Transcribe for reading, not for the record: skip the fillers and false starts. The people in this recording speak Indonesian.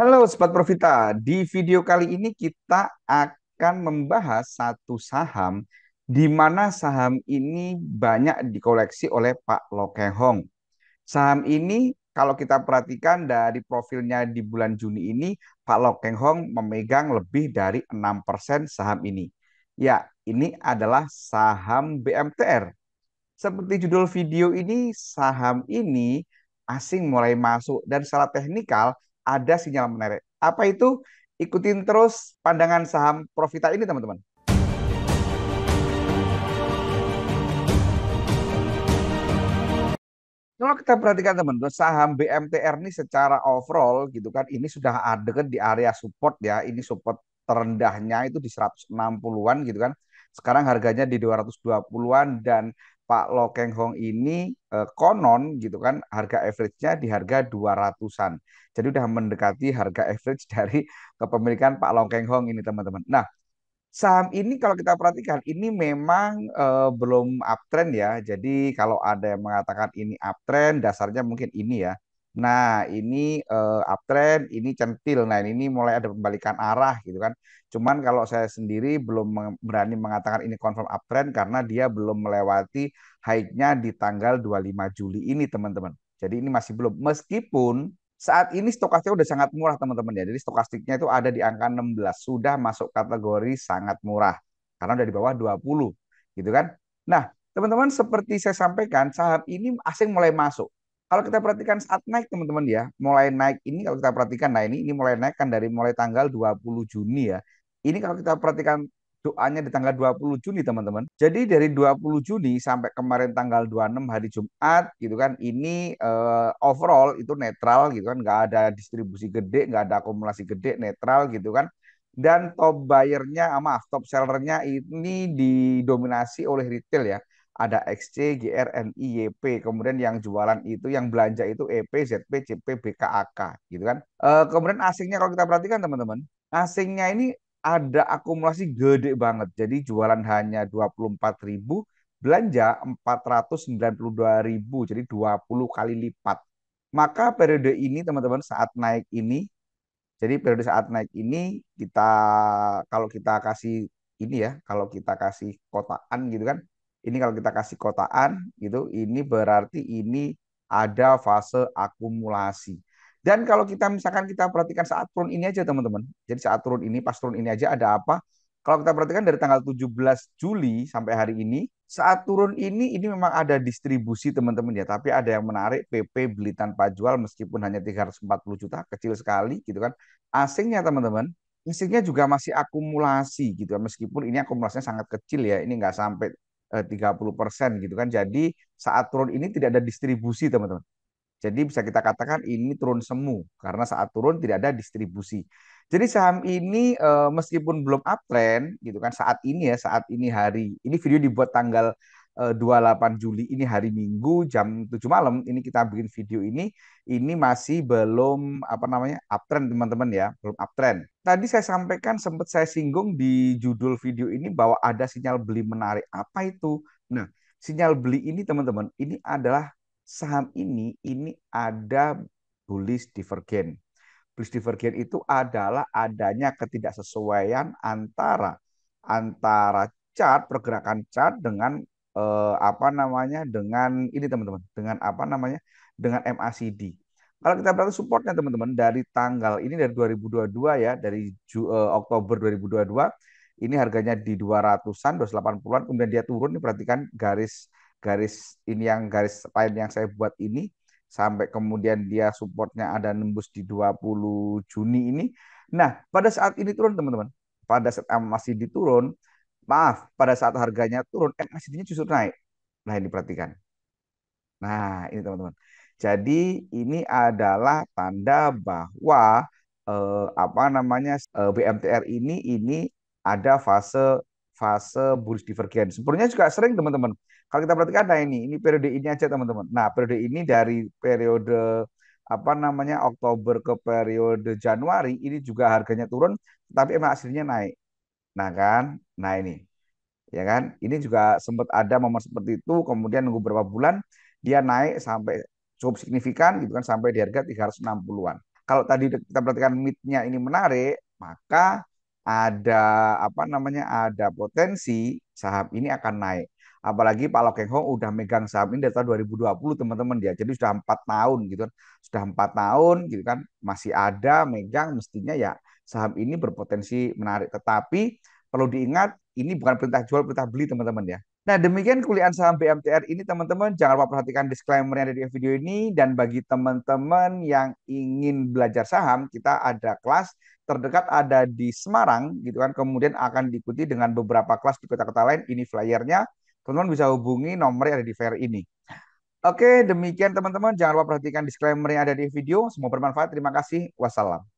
Halo Sobat Profita, di video kali ini kita akan membahas satu saham di mana saham ini banyak dikoleksi oleh Pak Lo Keng Hong. Saham ini kalau kita perhatikan dari profilnya di bulan Juni ini, Pak Lo Keng Hong memegang lebih dari 6% saham ini. Ya, ini adalah saham BMTR. Seperti judul video ini, saham ini asing mulai masuk dan secara teknikal ada sinyal menarik. Apa itu? Ikutin terus pandangan saham Profita ini, teman-teman. Kalau kita perhatikan teman-teman, saham BMTR ini secara overall gitu kan, ini sudah ada kan di area support ya. Ini support terendahnya itu di 160-an gitu kan. Sekarang harganya di 220-an dan Pak Lo Keng Hong ini konon gitu kan harga average-nya di harga 200-an. Jadi udah mendekati harga average dari kepemilikan Pak Lo Keng Hong ini teman-teman. Nah, saham ini kalau kita perhatikan ini memang belum uptrend ya. Jadi kalau ada yang mengatakan ini uptrend, dasarnya mungkin ini ya. Nah, ini uptrend, ini centil. Nah, ini mulai ada pembalikan arah gitu kan. Cuman kalau saya sendiri belum berani mengatakan ini confirm uptrend karena dia belum melewati high-nya di tanggal 25 Juli ini, teman-teman. Jadi ini masih belum. Meskipun saat ini stokastiknya udah sangat murah teman-teman ya. Jadi stokastiknya itu ada di angka 16, sudah masuk kategori sangat murah karena udah di bawah 20 gitu kan. Nah, teman-teman seperti saya sampaikan, saham ini asing mulai masuk. Kalau kita perhatikan saat naik teman-teman ya, mulai naik ini kalau kita perhatikan, nah ini mulai naik kan dari mulai tanggal 20 Juni ya. Ini kalau kita perhatikan doanya di tanggal 20 Juni teman-teman. Jadi dari 20 Juni sampai kemarin tanggal 26 hari Jumat gitu kan, ini overall itu netral gitu kan, nggak ada distribusi gede, nggak ada akumulasi gede, netral gitu kan. Dan top buyer-nya, maaf, top seller-nya ini didominasi oleh retail ya. Ada XC, GR, NI, YP. Kemudian yang jualan itu, yang belanja itu EP, ZP, CP, BKAK gitu kan. Kemudian asingnya kalau kita perhatikan teman-teman, asingnya ini ada akumulasi gede banget. Jadi jualan hanya 24.000, belanja 492.000. Jadi 20 kali lipat. Maka periode ini teman-teman saat naik ini, jadi periode saat naik ini kita kalau kita kasih ini ya, kalau kita kasih kotaan gitu kan. Ini kalau kita kasih kotaan gitu, ini berarti ini ada fase akumulasi. Dan kalau kita misalkan kita perhatikan saat turun ini aja teman-teman. Jadi saat turun ini, pas turun ini aja ada apa? Kalau kita perhatikan dari tanggal 17 Juli sampai hari ini, saat turun ini memang ada distribusi teman-teman ya, tapi ada yang menarik PP beli tanpa jual meskipun hanya 340 juta, kecil sekali gitu kan. Asingnya teman-teman, asingnya juga masih akumulasi gitu kan, meskipun ini akumulasinya sangat kecil ya, ini nggak sampai 30% gitu kan. Jadi saat turun ini tidak ada distribusi teman-teman. Jadi bisa kita katakan ini turun semu karena saat turun tidak ada distribusi. Jadi saham ini meskipun belum uptrend gitu kan saat ini ya, saat ini hari ini video dibuat tanggal 28 Juli, ini hari Minggu jam 7 malam ini kita bikin video ini masih belum apa namanya uptrend teman-teman ya, belum uptrend. Tadi saya sampaikan, sempat saya singgung di judul video ini bahwa ada sinyal beli menarik. Apa itu? Nah, sinyal beli ini teman-teman, ini adalah saham ini ada bullish divergen. Bullish divergen itu adalah adanya ketidaksesuaian antara antara chart, pergerakan chart dengan apa namanya, dengan ini teman-teman, dengan apa namanya, dengan MACD. Kalau kita berarti supportnya teman-teman dari tanggal ini dari 2022 ya, dari Oktober 2022 ini harganya di 200-an, 280-an, kemudian dia turun. Ini perhatikan garis garis ini, yang garis line yang saya buat ini, sampai kemudian dia supportnya ada nembus di 20 Juni ini. Nah, pada saat ini turun teman-teman. Pada saat masih diturun, maaf, pada saat harganya turun, MACD-nya justru naik. Nah, ini perhatikan. Nah, ini teman-teman. Jadi ini adalah tanda bahwa apa namanya, BMTR ini ada fase fase bullish divergen. Sebenarnya juga sering teman-teman. Kalau kita perhatikan, nah ini periode ini aja teman-teman. Nah, periode ini dari periode apa namanya Oktober ke periode Januari ini juga harganya turun, tapi emang hasilnya naik. Nah kan, nah ini ya kan, ini juga sempat ada momen seperti itu, kemudian nunggu beberapa bulan dia naik sampai cukup signifikan gitu kan, sampai di harga 360-an. kalau tadi kita perhatikan mid-nya ini menarik, maka ada apa namanya, ada potensi saham ini akan naik. Apalagi Pak Lokeng Hong udah megang saham ini dari tahun 2020 teman-teman dia. Jadi sudah 4 tahun gitu kan. Sudah 4 tahun gitu kan, masih ada megang, mestinya ya saham ini berpotensi menarik. Tetapi perlu diingat ini bukan perintah jual, perintah beli teman-teman ya. Nah, demikian kuliah saham BMTR ini teman-teman. Jangan lupa perhatikan disclaimer yang ada di video ini. Dan bagi teman-teman yang ingin belajar saham, kita ada kelas terdekat ada di Semarang gitu kan. Kemudian akan diikuti dengan beberapa kelas di kota-kota lain. Ini flyernya. Teman-teman bisa hubungi nomor yang ada di flyer ini. Oke, demikian teman-teman. Jangan lupa perhatikan disclaimer yang ada di video. Semoga bermanfaat. Terima kasih. Wassalam.